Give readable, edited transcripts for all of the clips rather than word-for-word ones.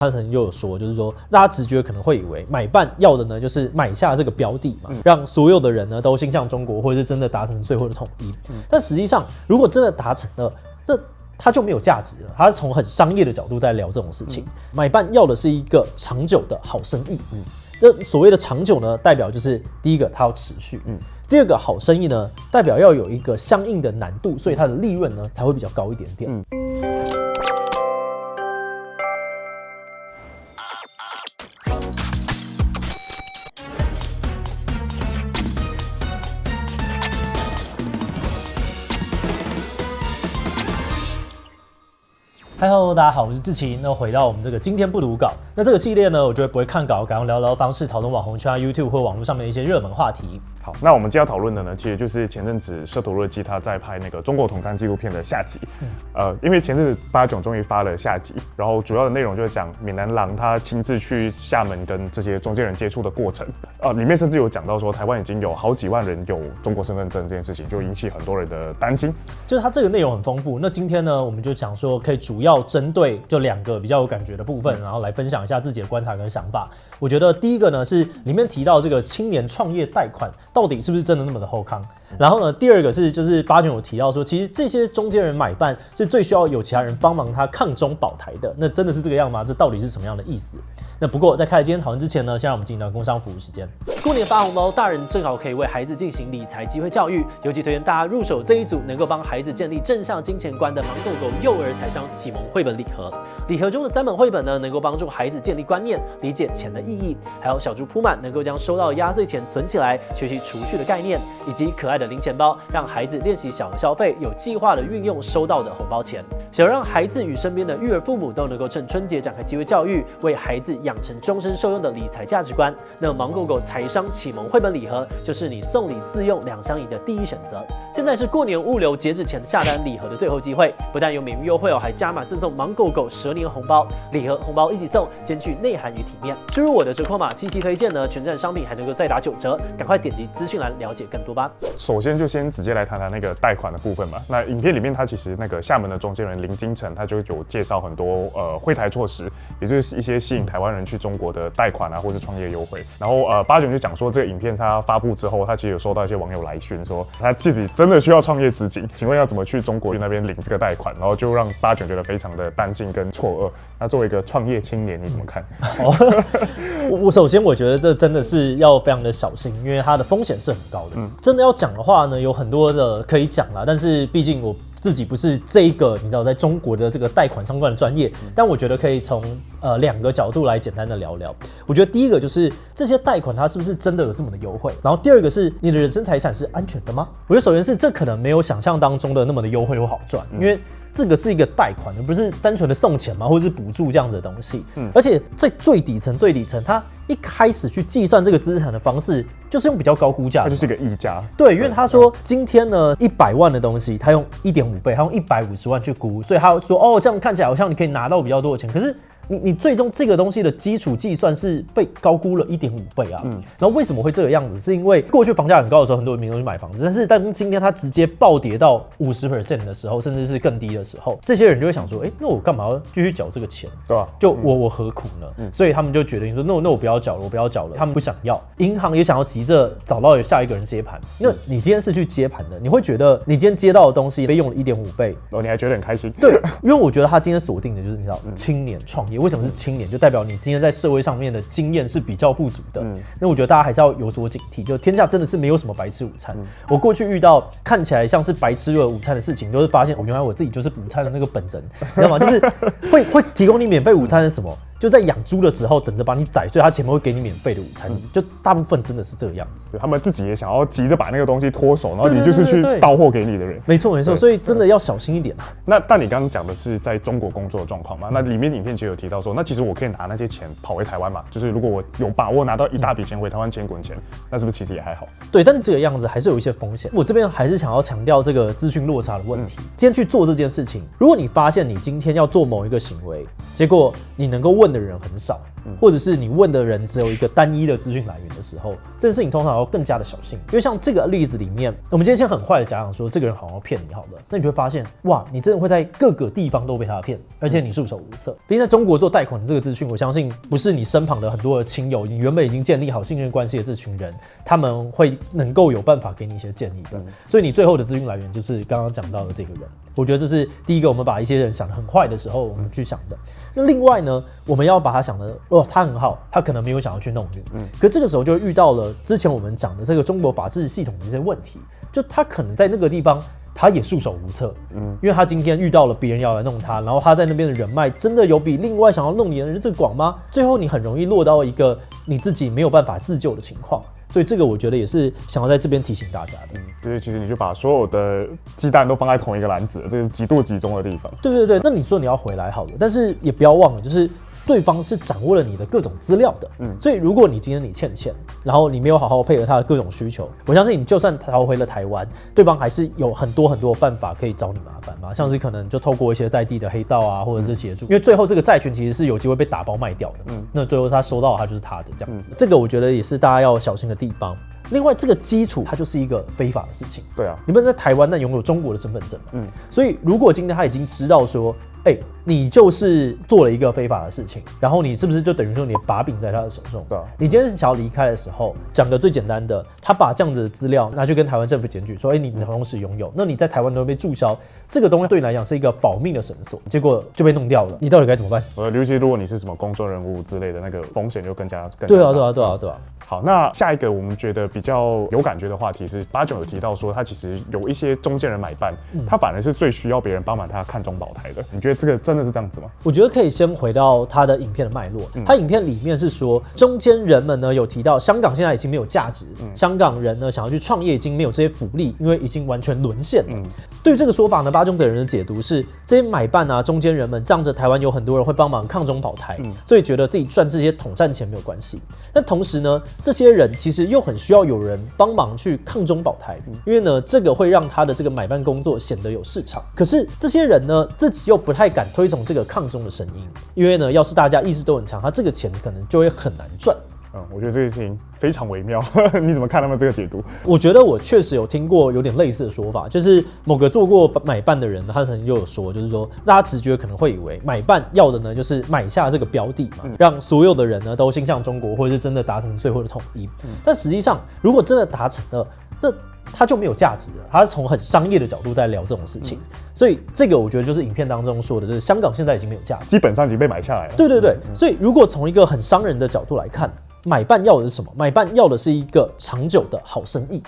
他曾经就有说，就是说大家直觉可能会以为买办要的呢，就是买下这个标的嘛，让所有的人呢都心向中国，或者是真的达成最后的统一。但实际上，如果真的达成了，那它就没有价值了。它是从很商业的角度在聊这种事情。买办要的是一个长久的好生意。那所谓的长久呢，代表就是第一个它要持续，第二个好生意呢，代表要有一个相应的难度，所以它的利润呢才会比较高一点点。Hello， 大家好，我是志奇。那回到我们这个今天不读稿，那这个系列呢，我觉得不会看稿，改用聊聊方式讨论网红圈、YouTube 或网络上面的一些热门话题。好，那我们今天要讨论的呢，其实就是前阵子摄图热基他在拍那个中国统战纪录片的下集。因为前阵子八炯终于发了下集，然后主要的内容就是讲闽南郎他亲自去厦门跟这些中间人接触的过程。里面甚至有讲到说，台湾已经有好几万人有中国身份证这件事情，就引起很多人的担心。就是它这个内容很丰富。那今天呢，我们就讲说可以主要针对就2个比较有感觉的部分，然后来分享一下自己的观察跟想法。我觉得第一个呢是里面提到这个青年创业贷款到底是不是真的那么的厚康。然后呢，第二个是就是八炯有提到说，其实这些中间人买办是最需要有其他人帮忙他抗中保台的。那真的是这个样吗？这到底是什么样的意思？那不过在开始今天讨论之前呢，先让我们进到工商服务时间。过年发红包，大人正好可以为孩子进行理财机会教育，尤其推荐大家入手这一组能够帮孩子建立正向金钱观的芒狗狗幼儿财商启蒙绘本礼盒。礼盒中的3本绘本呢，能够帮助孩子建立观念，理解钱的意义，还有小猪铺满能够将收到的压岁钱存起来，学习储蓄的概念，以及可爱的零钱包，让孩子练习小额消费，有计划的运用收到的红包钱。想让孩子与身边的育儿父母都能够趁春节展开机会教育，为孩子养成终身受用的理财价值观，那芒狗狗财商启蒙绘本礼盒就是你送礼自用2相宜的第一选择。现在是过年物流截止前下单礼盒的最后机会，不但有免运优惠还加码赠送芒狗狗蛇年红包，礼盒红包一起送，兼具内涵与体面。输入我的折扣码77推荐呢，全站商品还能够再打9折，赶快点击资讯栏了解更多吧。首先就先直接来谈谈那个贷款的部分嘛。那影片里面他其实那个厦门的中间人林金城，他就有介绍很多惠台措施，也就是一些吸引台湾人去中国的贷款啊，或是创业优惠。然后八炯就讲说，这个影片他发布之后，他其实有收到一些网友来讯说，他自己真的需要创业资金，请问要怎么去中国那边领这个贷款？然后就让八炯觉得非常的担心跟错愕。那作为一个创业青年，你怎么看？我首先我觉得这真的是要非常的小心，因为它的风险是很高的。真的要讲的话呢，有很多的可以讲啦，但是毕竟我自己不是这一个你知道在中国的这个贷款相关的专业，但我觉得可以从2个角度来简单的聊聊。我觉得第一个就是这些贷款它是不是真的有这么的优惠，然后第二个是你的人身财产是安全的吗？我觉得首先是这可能没有想象当中的那么的优惠或好赚，因为这个是一个贷款，而不是单纯的送钱嘛，或者是补助这样子的东西。而且在最底层，它一开始去计算这个资产的方式，就是用比较高估价，它就是一个溢价。对，因为他说今天呢100万的东西，他用1.5倍，他用150万去估，所以他说哦，这样看起来好像你可以拿到比较多的钱，可是你最终这个东西的基础计算是被高估了1.5倍啊。然后为什么会这个样子？是因为过去房价很高的时候，很多民众去买房子，但是当今天它直接暴跌到50% 的时候，甚至是更低的时候，这些人就会想说，那我干嘛要继续缴这个钱？对吧？就我何苦呢？所以他们就决定说，那我不要缴了，我不要缴了。他们不想要，银行也想要急着找到下一个人接盘。那你今天是去接盘的，你会觉得你今天接到的东西被用了1.5倍，你还觉得很开心？对，因为我觉得他今天锁定的就是你知道青年创业。为什么是青年？就代表你今天在社会上面的经验是比较不足的。那我觉得大家还是要有所警惕，就天下真的是没有什么白吃午餐。我过去遇到看起来像是白吃了午餐的事情，都是发现原来我自己就是午餐的那个本人，你知道吗？就是会提供你免费午餐是什么？就在养猪的时候等着把你宰，所以他前面会给你免费的午餐，就大部分真的是这个样子。他们自己也想要急着把那个东西脱手，然后你就是去到货给你的人。没错，所以真的要小心一点。但你刚刚讲的是在中国工作的状况嘛？那里面影片其实有提到说，那其实我可以拿那些钱跑回台湾嘛？就是如果我有把握拿到一大笔钱回台湾钱滚钱，那是不是其实也还好？对，但这个样子还是有一些风险。我这边还是想要强调这个资讯落差的问题。今天去做这件事情，如果你发现你今天要做某一个行为，结果你能够问问的人很少，或者是你问的人只有一个单一的资讯来源的时候，这件事情通常要更加的小心。因为像这个例子里面，我们今天先很坏的假想说这个人好像骗你好了，那你就会发现，哇，你真的会在各个地方都被他骗，而且你束手无策。毕竟在中国做贷款的这个资讯，我相信不是你身旁的很多的亲友，你原本已经建立好信任关系的这群人，他们会能够有办法给你一些建议的。所以你最后的资讯来源就是刚刚讲到的这个人。我觉得这是第一个，我们把一些人想得很坏的时候，我们去想的。那另外呢，我们要把他想的，他很好，他可能没有想要去弄你。可这个时候就遇到了之前我们讲的这个中国法治系统的一些问题，就他可能在那个地方他也束手无策，因为他今天遇到了别人要来弄他，然后他在那边的人脉真的有比另外想要弄你的人这个广吗？最后你很容易落到一个你自己没有办法自救的情况。所以这个我觉得也是想要在这边提醒大家的。就是其实你就把所有的鸡蛋都放在同一个篮子，这是极度集中的地方。对对对，那你说你要回来好了，但是也不要忘了，就是对方是掌握了你的各种资料的。所以如果你今天你欠钱，然后你没有好好配合他的各种需求，我相信你就算逃回了台湾，对方还是有很多办法可以找你麻烦嘛，像是可能就透过一些在地的黑道啊，或者是协助，因为最后这个债权其实是有机会被打包卖掉的。那最后他收到他就是他的这样子，这个我觉得也是大家要小心的地方。另外，这个基础它就是一个非法的事情。对啊，你不能在台湾但拥有中国的身份证嘛。所以如果今天他已经知道说，你就是做了一个非法的事情，然后你是不是就等于说你的把柄在他的手中？对啊。你今天想要离开的时候，讲个最简单的，他把这样子的资料拿去跟台湾政府检举，说，你同时拥有，那你在台湾都会被注销，这个东西对你来讲是一个保命的绳索，结果就被弄掉了，你到底该怎么办？尤其如果你是什么公众人物之类的，那个风险就更加大。对啊。好，那下一个我们觉得比较有感觉的话题是，89有提到说，他其实有一些中间人买办，他反而是最需要别人帮忙他看中保台的。你觉得这个真的是这样子吗？我觉得可以先回到他的影片的脉络。他影片里面是说，中间人们呢有提到，香港现在已经没有价值，香港人呢想要去创业已经没有这些福利，因为已经完全沦陷了。对于这个说法呢，89的人的解读是，这些买办啊、中间人们仗着台湾有很多人会帮忙抗中保台，所以觉得自己赚这些统战钱没有关系。但同时呢，这些人其实又很需要有人帮忙去抗中保台，因为呢，这个会让他的这个买办工作显得有市场。可是这些人呢，自己又不太敢推崇这个抗中的声音，因为呢，要是大家意识都很强，他这个钱可能就会很难赚。我觉得这件事情非常微妙，你怎么看他们这个解读？我觉得我确实有听过有点类似的说法，就是某个做过买办的人，他曾经就有说，就是说大家直觉可能会以为买办要的呢，就是买下这个标的嘛，让所有的人呢都心向中国，或者是真的达成最后的统一。但实际上，如果真的达成了，那它就没有价值了。它是从很商业的角度在聊这种事情，所以这个我觉得就是影片当中说的，就是香港现在已经没有价值，基本上已经被买下来了。对，所以如果从一个很商人的角度来看，买办要的是什么？买办要的是一个长久的好生意。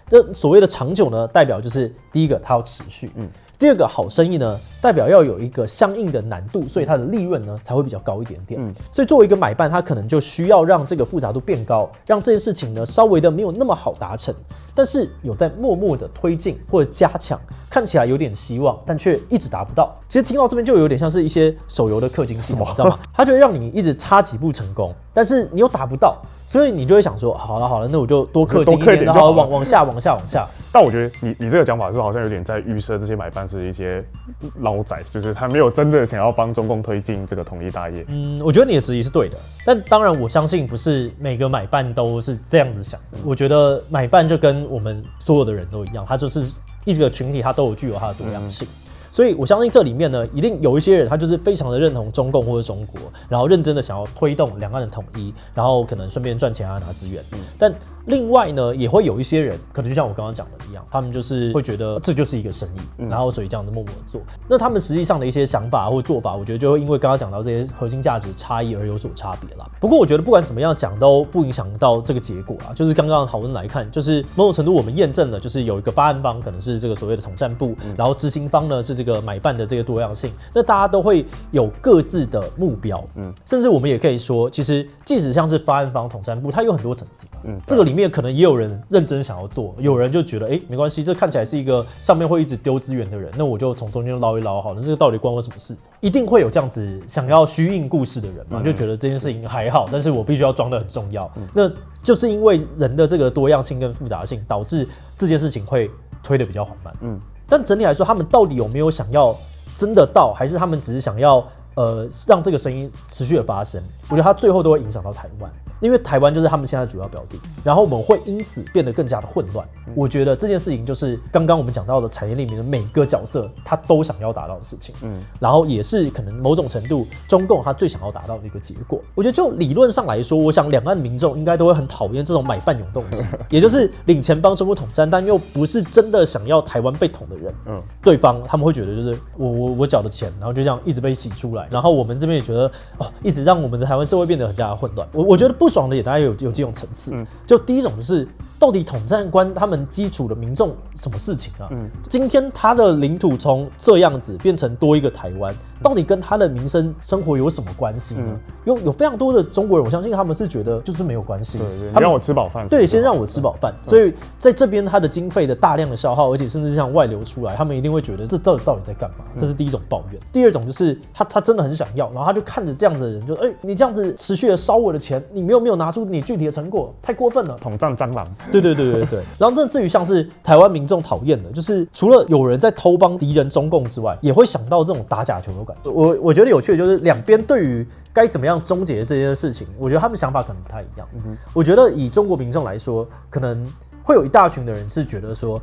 这所谓的长久呢，代表就是第一个它要持续，第二个好生意呢，代表要有一个相应的难度，所以它的利润呢才会比较高一点点。所以作为一个买办，它可能就需要让这个复杂度变高，让这件事情呢稍微的没有那么好达成，但是有在默默的推进或者加强，看起来有点希望，但却一直达不到。其实听到这边就有点像是一些手游的氪金系统，你知道吗？它就会让你一直差几步成功，但是你又达不到，所以你就会想说，好了，那我就多氪金一点，然后往下。但我觉得你这个讲法是好像有点在预设这些买办是一些捞仔，就是他没有真的想要帮中共推进这个统一大业。我觉得你的质疑是对的，但当然我相信不是每个买办都是这样子想的。我觉得买办就跟我们所有的人都一样，他就是一个群体，他都有具有他的多样性。所以我相信这里面呢，一定有一些人他就是非常的认同中共或者中国，然后认真的想要推动两岸的统一，然后可能顺便赚钱啊拿资源。但另外呢，也会有一些人，可能就像我刚刚讲的一样，他们就是会觉得这就是一个生意，然后所以这样子默默的做。那他们实际上的一些想法或做法，我觉得就会因为刚刚讲到这些核心价值差异而有所差别啦。不过我觉得不管怎么样讲，都不影响到这个结果啦。就是刚刚的讨论来看，就是某种程度我们验证了，就是有一个发案方可能是这个所谓的统战部，然后执行方呢是这个买办的这个多样性，那大家都会有各自的目标，甚至我们也可以说，其实即使像是发案方、统战部，它有很多层级，这个里面可能也有人认真想要做，有人就觉得，没关系，这看起来是一个上面会一直丢资源的人，那我就从中间捞一捞好了，这个到底关我什么事？一定会有这样子想要虚应故事的人嘛，就觉得这件事情还好，但是我必须要装得很重要，那就是因为人的这个多样性跟复杂性，导致这件事情会推得比较缓慢，但整体来说，他们到底有没有想要真的到，还是他们只是想要让这个声音持续的发生，我觉得它最后都会影响到台湾。因为台湾就是他们现在主要标的，然后我们会因此变得更加的混乱。我觉得这件事情就是刚刚我们讲到的产业里面的每个角色，他都想要达到的事情。然后也是可能某种程度中共他最想要达到的一个结果。我觉得就理论上来说，我想两岸民众应该都会很讨厌这种买办永动机，也就是领钱帮中国统战，但又不是真的想要台湾被统的人。对方他们会觉得就是我缴的钱，然后就这样一直被洗出来，然后我们这边也觉得一直让我们的台湾社会变得很加的混乱。我觉得不爽的也大概有几种层次。就第一种就是到底统战关他们基础的民众什么事情啊？今天他的领土从这样子变成多一个台湾，到底跟他的民生生活有什么关系呢？有非常多的中国人，我相信他们是觉得就是没有关系。对，你让我吃饱饭。对，先让我吃饱饭。所以在这边他的经费的大量的消耗，而且甚至像外流出来，他们一定会觉得这到底在干嘛？这是第一种抱怨。第二种就是他真的很想要，然后他就看着这样子的人就你这样子持续的烧我的钱，你没有拿出你具体的成果，太过分了。统战蟑螂。对。然后至于像是台湾民众讨厌的，就是除了有人在偷帮敌人中共之外，也会想到这种打假球的感觉。我觉得有趣的就是两边对于该怎么样终结这件事情，我觉得他们想法可能不太一样。我觉得以中国民众来说，可能会有一大群的人是觉得说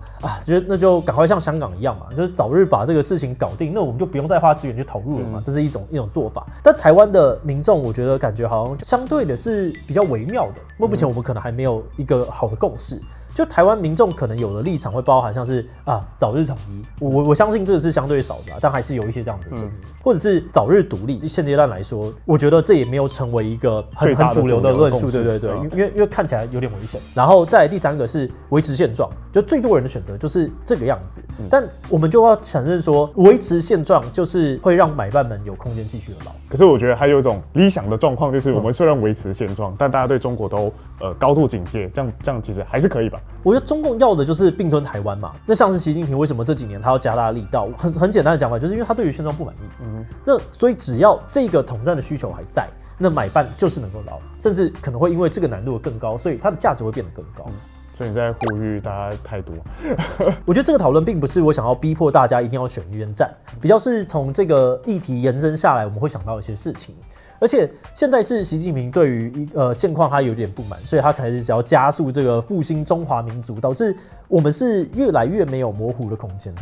那就赶快像香港一样嘛，就是早日把这个事情搞定，那我们就不用再花资源去投入了嘛，这是一种做法。但台湾的民众，我觉得感觉好像相对的是比较微妙的，目前我们可能还没有一个好的共识。就台湾民众可能有的立场会包含像是早日统一，我相信这个是相对少的但还是有一些这样子的声音，或者是早日独立。现阶段来说，我觉得这也没有成为一个很主流的论述，对，因为看起来有点危险。然后再来第三个是维持现状，就最多人的选择就是这个样子，但我们就要承认说，维持现状就是会让买办们有空间继续的捞。可是我觉得还有一种理想的状况，就是我们虽然维持现状，但大家对中国都高度警戒，这样其实还是可以吧？我觉得中共要的就是并吞台湾嘛。那像是习近平为什么这几年他要加大力道？很简单的讲法，就是因为他对于现状不满意。那所以只要这个统战的需求还在，那买办就是能够捞，甚至可能会因为这个难度更高，所以它的价值会变得更高。所以你在呼吁大家态度？我觉得这个讨论并不是我想要逼迫大家一定要选一边站，比较是从这个议题延伸下来，我们会想到一些事情。而且现在是习近平对于现况他有点不满，所以他开始想要加速这个复兴中华民族，导致我们是越来越没有模糊的空间的。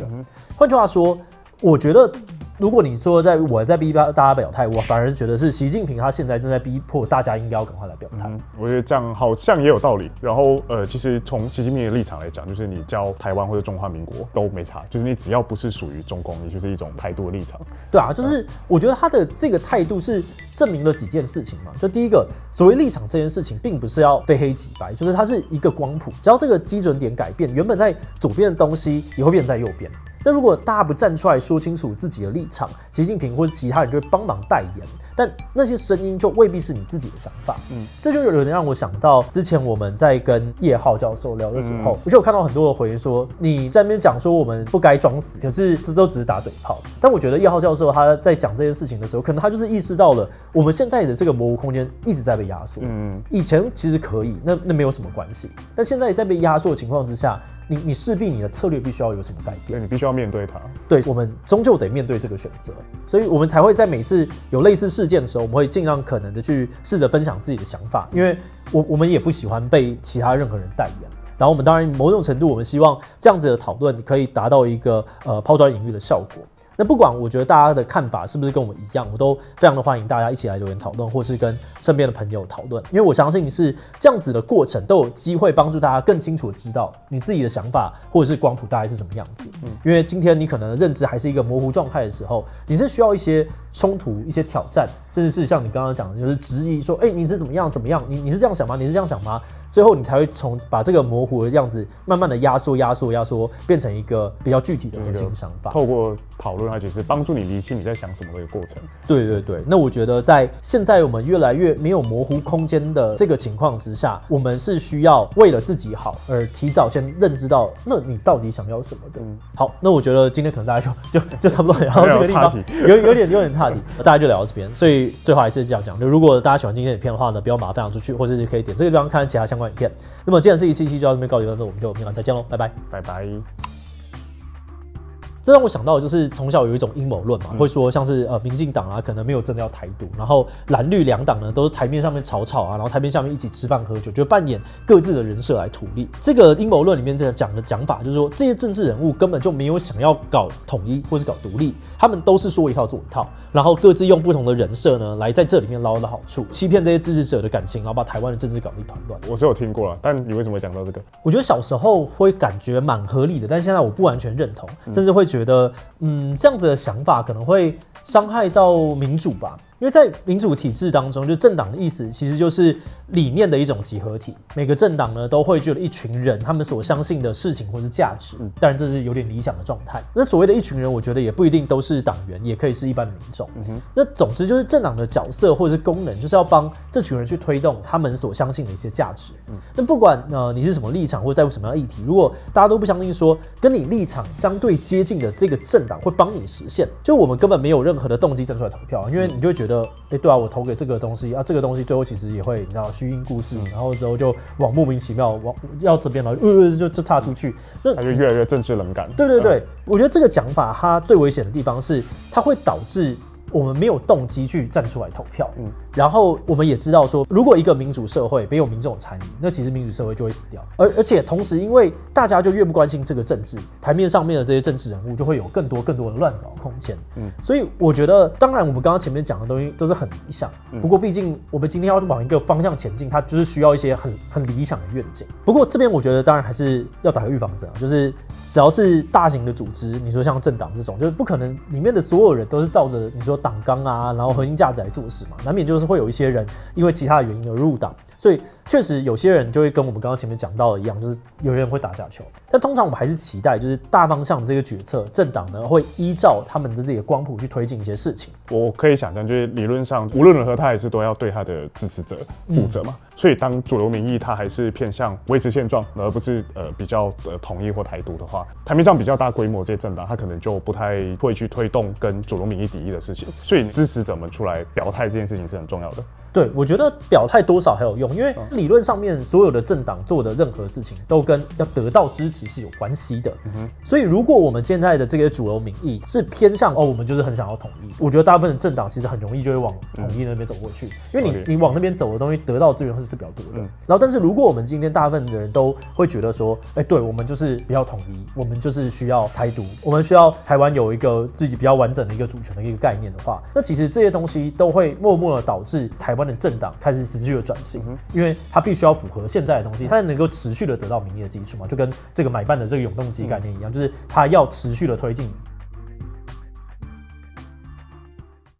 换句话说，我觉得如果你说我在逼大家表态，我反而觉得是习近平他现在正在逼迫大家应该要赶快来表态。我觉得这样好像也有道理。然后其实从习近平的立场来讲，就是你叫台湾或者中华民国都没差，就是你只要不是属于中共，你就是一种态度的立场。对啊，就是我觉得他的这个态度是证明了几件事情嘛。就第一个，所谓立场这件事情，并不是要非黑即白，就是它是一个光谱，只要这个基准点改变，原本在左边的东西也会变在右边。那如果大家不站出来说清楚自己的立场，习近平或者其他人就会帮忙代言，但那些声音就未必是你自己的想法。这就有人让我想到之前我们在跟叶浩教授聊的时候，我就有看到很多的回应说，你在那边讲说我们不该装死，可是这都只是打嘴炮。但我觉得叶浩教授他在讲这件事情的时候，可能他就是意识到了我们现在的这个模糊空间一直在被压缩。以前其实可以，那没有什么关系，但现在在被压缩的情况之下，你势必你的策略必须要有什么改变，你必须要面对它。对，我们终究得面对这个选择，所以我们才会在每次有类似事件的时候，我们会尽量可能的去试着分享自己的想法，因为我们也不喜欢被其他任何人代言。然后我们当然某种程度，我们希望这样子的讨论可以达到一个抛砖引玉的效果。那不管我觉得大家的看法是不是跟我们一样，我都非常的欢迎大家一起来留言讨论，或是跟身边的朋友讨论，因为我相信是这样子的过程都有机会帮助大家更清楚的知道你自己的想法或者是光谱大概是什么样子。因为今天你可能的认知还是一个模糊状态的时候，你是需要一些冲突、一些挑战，甚至是像你刚刚讲的，就是质疑说，你是怎么样？你是这样想吗？你是这样想吗？最后你才会把这个模糊的样子慢慢的压缩，变成一个比较具体的核心想法。透过讨论，它其实帮助你理清你在想什么的一个过程。对，那我觉得在现在我们越来越没有模糊空间的这个情况之下，我们是需要为了自己好而提早先认知到，那你到底想要什么的。好，那我觉得今天可能大家就差不多聊到这个地方，有点踏题，大家就聊到这边。所以最后还是这样讲，就如果大家喜欢今天的影片的话呢，不要把它分享出去，或者是可以点这个地方看其他相关影片。那么既然是一期就到这边告一段落，我们就明晚再见喽，拜拜。这让我想到的就是从小有一种阴谋论嘛，会说像是民进党啊可能没有真的要台独，然后蓝绿两党呢都是台面上面吵吵啊，然后台面下面一起吃饭喝酒，就扮演各自的人设来图利。这个阴谋论里面讲的讲法就是说，这些政治人物根本就没有想要搞统一或是搞独立，他们都是说一套做一套，然后各自用不同的人设呢来在这里面捞到好处，欺骗这些支持者的感情，然后把台湾的政治搞得一团乱。我是有听过了，但你为什么会讲到这个？我觉得小时候会感觉蛮合理的，但是现在我不完全认同，甚至会觉得，这样子的想法可能会伤害到民主吧。因为在民主体制当中，就政党的意思其实就是理念的一种集合体。每个政党呢都会觉得一群人他们所相信的事情或是价值，当然这是有点理想的状态。那所谓的一群人，我觉得也不一定都是党员，也可以是一般的民众。那总之就是政党的角色或者是功能，就是要帮这群人去推动他们所相信的一些价值。那不管你是什么立场或者在乎什么样的议题，如果大家都不相信说跟你立场相对接近的这个政党会帮你实现，就我们根本没有任何的动机站出来投票，因为你就会觉得，对啊，我投给这个东西啊，这个东西最后其实也会你知道虚应故事，然后之后就往莫名其妙往要这边了，就岔出去，那它就越来越政治冷感。对，我觉得这个讲法它最危险的地方是，它会导致我们没有动机去站出来投票。然后我们也知道说，如果一个民主社会没有民众参与，那其实民主社会就会死掉。而且同时，因为大家就越不关心这个政治，台面上面的这些政治人物就会有更多的乱搞空间。所以我觉得，当然我们刚刚前面讲的东西都是很理想，不过毕竟我们今天要往一个方向前进，它就是需要一些很理想的愿景。不过这边我觉得当然还是要打个预防针，就是只要是大型的组织，你说像政党这种，就是不可能里面的所有人都是照着你说党纲啊，然后核心价值来做事嘛，难免就是会有一些人因为其他的原因而入党，所以确实有些人就会跟我们刚刚前面讲到的一样，就是有人会打假球。但通常我们还是期待，就是大方向的这个决策，政党呢会依照他们的这个光谱去推进一些事情。我可以想象，就是理论上无论如何，他还是都要对他的支持者负责嘛。所以当主流民意他还是偏向维持现状，而不是比较统一或台独的话，台面上比较大规模这些政党，他可能就不太会去推动跟主流民意敌意的事情。所以支持者们出来表态这件事情是很重要的。对，我觉得表态多少还有用，因为理论上面所有的政党做的任何事情都跟要得到支持是有关系的。所以如果我们现在的这个主流民意是偏向我们就是很想要统一，我觉得大部分的政党其实很容易就会往统一那边走过去，因为你往那边走的东西得到的资源是比较多的。然后但是如果我们今天大部分的人都会觉得说，对，我们就是不要统一，我们就是需要台独，我们需要台湾有一个自己比较完整的一个主权的一个概念的话，那其实这些东西都会默默的导致台湾的政党开始持续的转型，因为它必须要符合现在的东西，它才能够持续的得到民意的基础嘛，就跟这个买办的这个永动机概念一样，就是它要持续的推进